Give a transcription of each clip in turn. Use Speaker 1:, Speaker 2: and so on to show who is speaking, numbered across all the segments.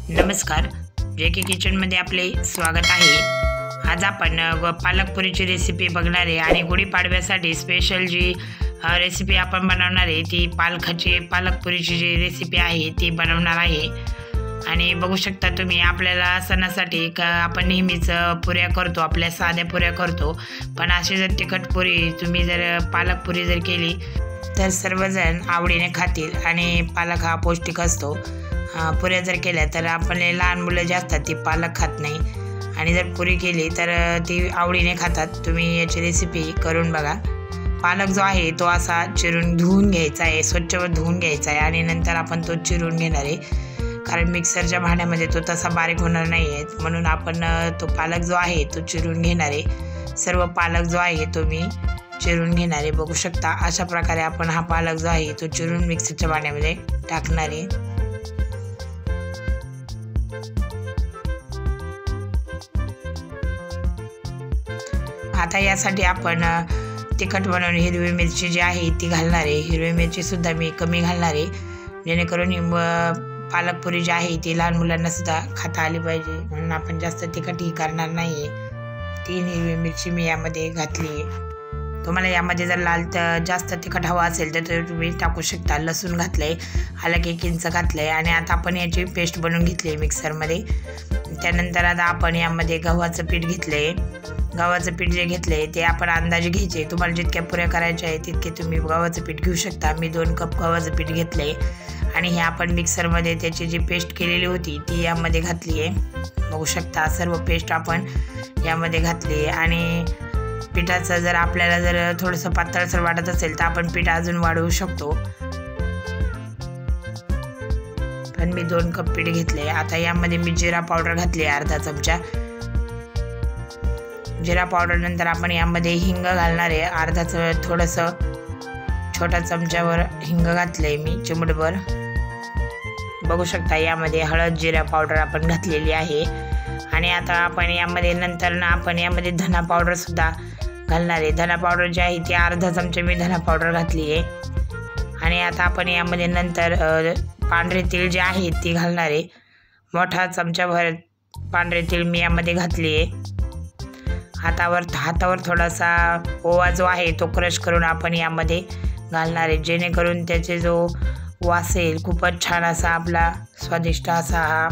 Speaker 1: नमस्कार, जे.के किचनमध्ये आपले स्वागत आहे। आज आपण पालक पुरीची रेसिपी बघणार आहे आणि गुढीपाडव्यासाठी स्पेशल जी रेसिपी आपण बनवणार आहे ती पालक पुरीची जी रेसिपी आहे ती बनवणार आहे। आणि बघू शकता तुम्ही, आपल्याला सणासाठी आपण नेहमीच पुऱ्या करतो, आपल्या साध्या पुऱ्या करतो, पण अशी जर तिखट पुरी तुम्ही जर पालक पुरी जर केली तर सर्वजण आवडीने खातील आणि पालक हा पौष्टिक असतो। पुऱ्या जर केल्या तर आपले लहान मुलं जे असतात ती पालक खात नाही आणि जर पुरी केली तर ती आवडीने खातात। तुम्ही याची रेसिपी करून बघा। पालक जो आहे तो असा चिरून धुवून घ्यायचा आहे, स्वच्छ धुवून घ्यायचा आहे आणि नंतर आपण तो चिरून घेणार आहे, कारण मिक्सरच्या भांड्यामध्ये तो तसा बारीक होणार नाही आहे, म्हणून आपण तो पालक जो आहे तो चिरून घेणार आहे। सर्व पालक जो आहे तो मी चिरून घेणार आहे। बघू शकता अशा प्रकारे आपण हा पालक जो आहे तो चिरून मिक्सरच्या भांड्यामध्ये टाकणार आहे। आता यासाठी आपण तिखट बनवून हिरवी मिरची जी आहे ती घालणार आहे। हिरवी मिरची सुद्धा मी कमी घालणार आहे, जेणेकरून पालक पुरी जी आहे ती लहान मुलांना सुद्धा खाता आली पाहिजे, म्हणून आपण जास्त तिखटही करणार नाही आहे। 3 हिरवी मिरची मी यामध्ये घातली आहे। तुम्हाला यामध्ये जर जास्त तिखट हवा असेल तर तुम्ही टाकू शकता। लसूण घातलंय, आलं 1 इंच घातलंय आणि आता आपण याची पेस्ट बनवून घेतली आहे मिक्सरमध्ये। त्यानंतर आता आपण यामध्ये गव्हाचं पीठ घेतलंय। गव्हाचं पीठ जे घेतलंय ते आपण अंदाजे घ्यायचे, तुम्हाला जितक्या पुऱ्या करायच्या आहे तितके तुम्ही गव्हाचं पीठ घेऊ शकता। मी 2 कप गव्हाचं पीठ घेतलंय आणि हे आपण मिक्सरमध्ये त्याची जी पेस्ट केलेली होती ती यामध्ये घातली आहे। बघू शकता सर्व पेस्ट आपण यामध्ये घातली आहे आणि पिठाचं जर आपल्याला जर थोडंसं पातळसर वाटत असेल तर आपण पीठ अजून वाढवू शकतो, पण मी 2 कप पीठ घेतले। आता यामध्ये मी जिरा पावडर घातली अर्धा चमचा। जिरा पावडर नंतर आपण यामध्ये हिंग घालणार आहे, थोडंसं छोटा चमच्यावर हिंग घातलंय मी, चिमूटभर। बघू शकता यामध्ये हळद जिरा पावडर आपण घातलेली आहे आणि आता आपण यामध्ये नंतर आपण यामध्ये धना पावडर सुद्धा घालणार आहे। धना पावडर जी आहे ती अर्धा चमचा मी धना पावडर घातली आहे आणि आता आपण यामध्ये नंतर पांढरे तीळ जे आहे ती घालणार आहे। मोठा चमचाभर पांढरे तीळ मी यामध्ये घातली आहे। हातावर थोडासा ओवा जो आहे तो क्रश करून आपण यामध्ये घालणार आहे, जेणेकरून त्याचे जो वास येईल खूपच छान असा आपला स्वादिष्ट असा हा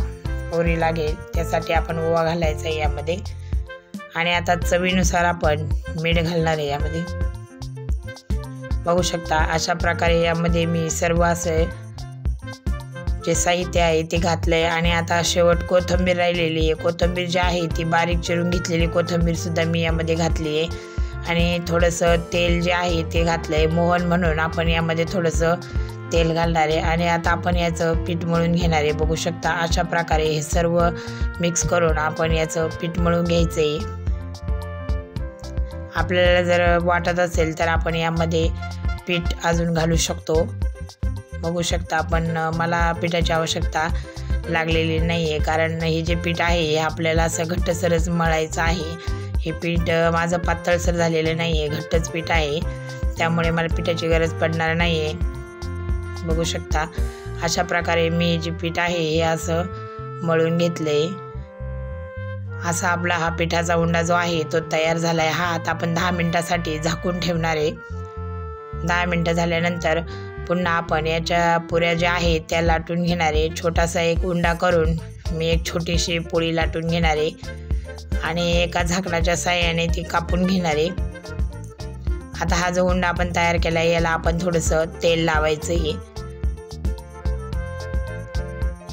Speaker 1: पुरी लागेल, त्यासाठी आपण ओवा घालायचा आहे यामध्ये। आणि आता चवीनुसार आपण मीठ घालणार आहे यामध्ये। बघू शकता अशा प्रकारे यामध्ये मी सर्व असे जे साहित्य आहे ते घातलंय आणि आता शेवट कोथिंबीर राहिलेली आहे। कोथिंबीर जी आहे ती बारीक चिरून घेतलेली कोथिंबीर सुद्धा मी यामध्ये घातली आहे आणि थोडंसं तेल जे आहे ते घातलंय मोहन म्हणून आपण यामध्ये थोडंसं तेल घालणार आहे आणि आता आपण याचं पीठ मळून घेणार आहे। बघू शकता अशा प्रकारे हे सर्व मिक्स करून आपण याचं पीठ मळून घ्यायचं आहे। आपल्याला जर वाटत असेल तर आपण यामध्ये पीठ अजून घालू शकतो। बघू शकता मला पिठाची आवश्यकता लागलेली नाही आहे, कारण हे जे पीठ आहे हे आपल्याला असं घट्टसरच मळायचं आहे। हे पीठ माझं पातळसर झालेलं नाही आहे, घट्टच पीठ आहे, त्यामुळे मला पिठाची गरज पडणार नाही आहे। बघू शकता अशा प्रकारे मी जे पीठ आहे हे असं मळून घेतलंय। असा आपला हा पिठाचा उंडा जो आहे तो तयार झाला आहे। हा आता आपण 10 मिनिटासाठी झाकून ठेवणार आहे। 10 मिनिटं झाल्यानंतर पुन्हा आपण याच्या पुऱ्या ज्या आहेत त्या लाटून घेणार आहे। छोटासा एक उंडा करून मी एक छोटीशी पोळी लाटून घेणार आहे आणि एका झाकणाच्या साहाय्याने ती कापून घेणार आहे। आता हा जो उंडा आपण तयार केला आहे याला आपण थोडंसं तेल लावायचं आहे।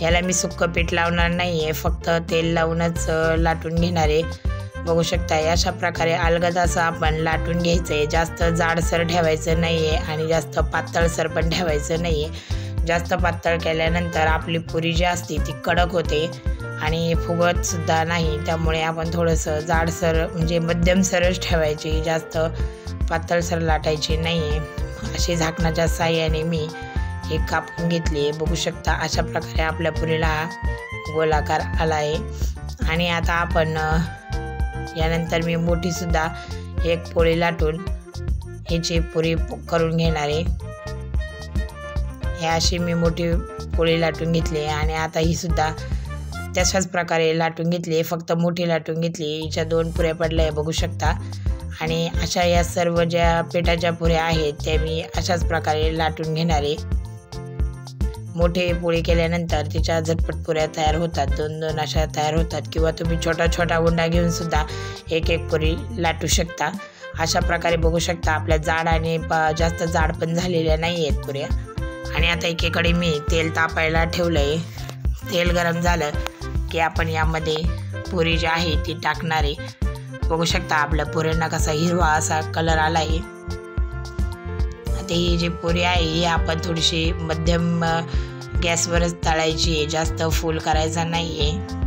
Speaker 1: याला मी सुक्कं पीठ लावणार नाही आहे, फक्त तेल लावूनच लाटून घेणार आहे। बघू शकता अशा प्रकारे अलगद असं आपण लाटून घ्यायचं आहे। जास्त जाडसर ठेवायचं नाही आहे आणि जास्त पातळसर पण ठेवायचं नाही आहे। जास्त पातळ केल्यानंतर आपली पुरी जी असते ती कडक होते आणि फुगत सुद्धा नाही, त्यामुळे आपण थोडंसं जाडसर म्हणजे मध्यमसरच ठेवायची, जास्त पातळसर लाटायची नाही आहे। अशी झाकणाच्या साहाय्याने मी हे कापून घेतले। बघू शकता अशा प्रकारे आपल्या पुरीला गोलाकार आला आहे आणि आता आपण यानंतर मी मोठी सुद्धा एक पोळी लाटून ह्याची पुरी करून घेणार आहे। हे अशी मी मोठी पोळी लाटून घेतली आणि आता ही सुद्धा तशाच प्रकारे लाटून घेतली, फक्त मोठी लाटून घेतली, हिच्या 2 पुऱ्या पडल्या आहे बघू शकता। आणि अशा या सर्व ज्या पिठाच्या पुऱ्या आहेत त्या मी अशाच प्रकारे लाटून घेणार आहे। मोठी पोळी केल्यानंतर तिच्या झटपट पुऱ्या तयार होतात, 2-2 अशा तयार होतात, किंवा तुम्ही छोटा छोटा उंडा घेऊन सुद्धा एक पुरी लाटू शकता। अशा प्रकारे बघू शकता आपल्या जाड आणि जास्त जाड पण झालेल्या नाही आहेत पुऱ्या। आणि आता एकीकडे मी तेल तापायला ठेवलं आहे। तेल गरम झालं की आपण यामध्ये पुरी जी आहे ती टाकणार आहे। बघू शकता आपल्या पुऱ्यांना कसा हिरवा असा कलर आला आहे। आता ही जी पुरी आहे ही आपण थोडीशी मध्यम गॅसवरच तळायची आहे, जास्त फुल करायचा नाही आहे।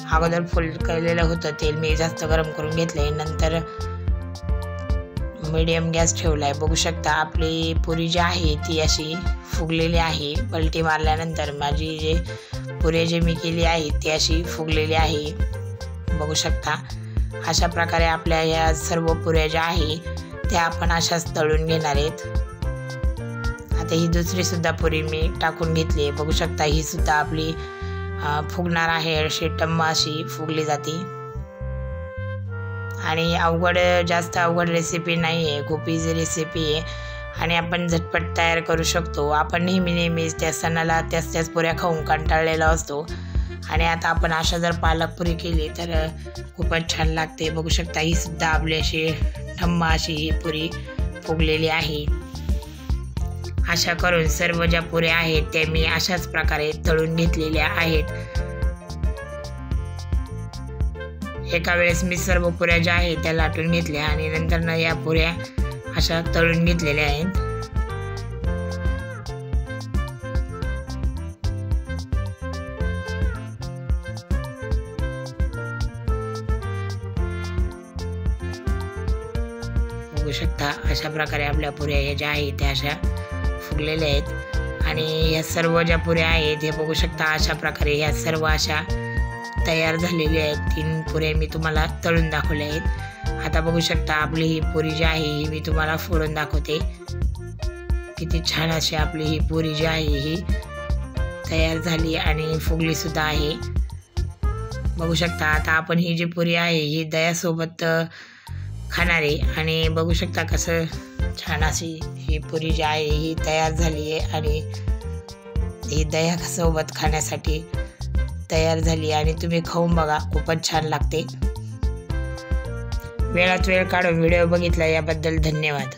Speaker 1: अगोदर फुल केलेलं होतं तेल मी जास्त गरम करून घेतलंय, नंतर मीडियम गॅस ठेवला आहे। बघू शकता आपली पुरी जी आहे ती अशी फुगलेली आहे। पलटी मारल्यानंतर माझी जे पुरी जी मी केली आहे ती अशी फुगलेली आहे बघू शकता। अशा प्रकारे आपल्या या सर्व पुऱ्या ज्या आहे त्या आपण अशाच तळून घेणार आहेत। आता ही दुसरी सुद्धा पुरी मी टाकून घेतली आहे बघू शकता, ही सुद्धा आपली फुगणार आहे, अशी टम्म अशी फुगली जाते। आणि जास्त अवघड रेसिपी नाही आहे, खूप इझी रेसिपी आहे आणि आपण झटपट तयार करू शकतो। आपण नेहमीच त्या सणाला त्याच पुऱ्या खाऊन कंटाळलेला असतो आणि आता आपण अशा जर पालक पुरी केली तर खूपच छान लागते। बघू शकता ही सुद्धा आपली अशी ठम्मा अशी ही पुरी फुगलेली आहे। अशा करून सर्व ज्या पुऱ्या आहेत त्या मी अशाच प्रकारे तळून घेतलेल्या आहेत। एका वेळेस मी सर्व पुऱ्या ज्या आहेत त्या लाटून घेतल्या आणि नंतर या पुऱ्या अशा तळून घेतलेल्या आहेत। बघू शकता अशा प्रकारे आपल्या पुऱ्या ह्या ज्या आहेत त्या अशा फुगलेल्या आहेत। आणि या सर्व ज्या पुऱ्या आहेत हे बघू शकता अशा प्रकारे ह्या सर्व अशा तयार झालेल्या आहेत। 3 पुऱ्या मी तुम्हाला तळून दाखवल्या आहेत। आता बघू शकता आपली ही पुरी जी आहे ही मी तुम्हाला फोडून दाखवते। किती छान अशी आपली ही पुरी जी आहे ही तयार झाली आणि फुगली सुद्धा आहे बघू शकता। आता आपण ही जी पुरी आहे ही दह्यासोबत खाणार आहे आणि बघू शकता कसं छान अशी ही पुरी जी आहे ही तयार झाली आहे आणि ही दह्यासोबत खाण्यासाठी तयार झाली आणि तुम्ही खाऊन बघा, खूपच छान लागते। वेळात वेळ काढून व्हिडिओ बघितला याबद्दल धन्यवाद।